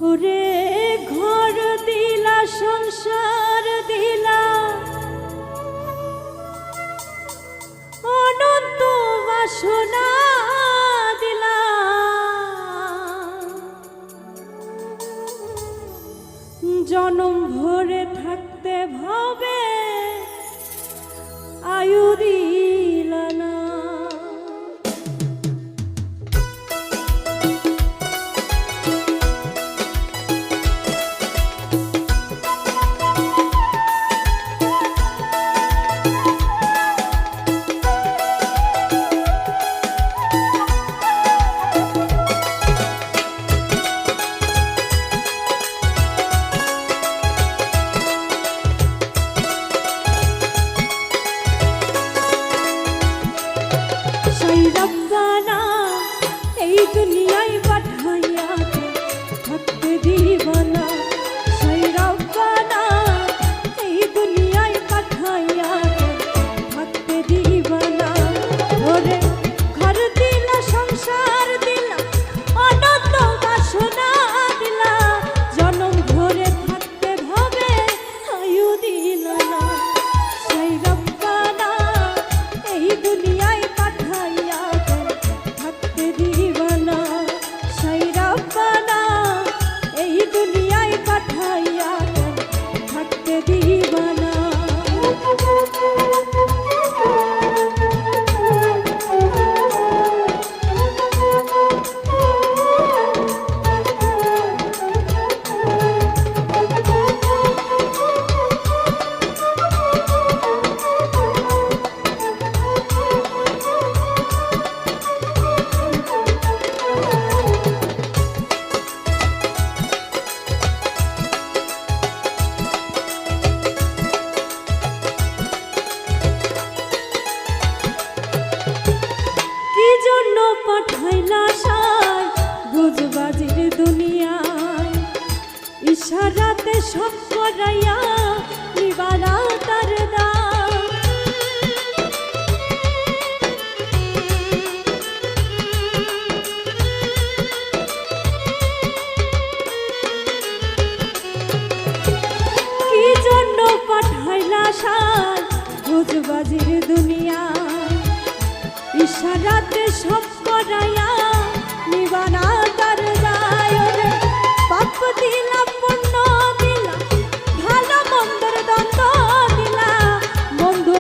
ওরে ঘর দিলা সংসার দিলা অনন্ত বাসনা দিলা জনম ভরে থাকতে ভাবে আয়ু দিলা না। রব্বানা এই দুনিয়ায় পাঠাইয়া থাকতে দিবানা, সেই রব্বানা এই দুনিয়ায় পাঠাইয়া থাকতে দিবানা। ওরে ঘর দিলা সংসার দিলা অনন্ত বাসনা দিলা জনম ভরে থাকতে ভাবে আয়ু দিলা না। সেই রব্বানা এই দুনিয়ায় পাঠাইয়া থাকতে দিবানা, সেই রব্বানা এই দুনিয়ায় পাঠাইয়া থাকতে দিবানা। পাঠাইলা সাই বুঝবাজির দুনিয়ায় ইশারাতে সব করাইয়া নিবারা তার দাম। কি জন্য পাঠাইলা সাই বুঝবাজির দুনিয়ায় ইশারাতে সব করাইয়া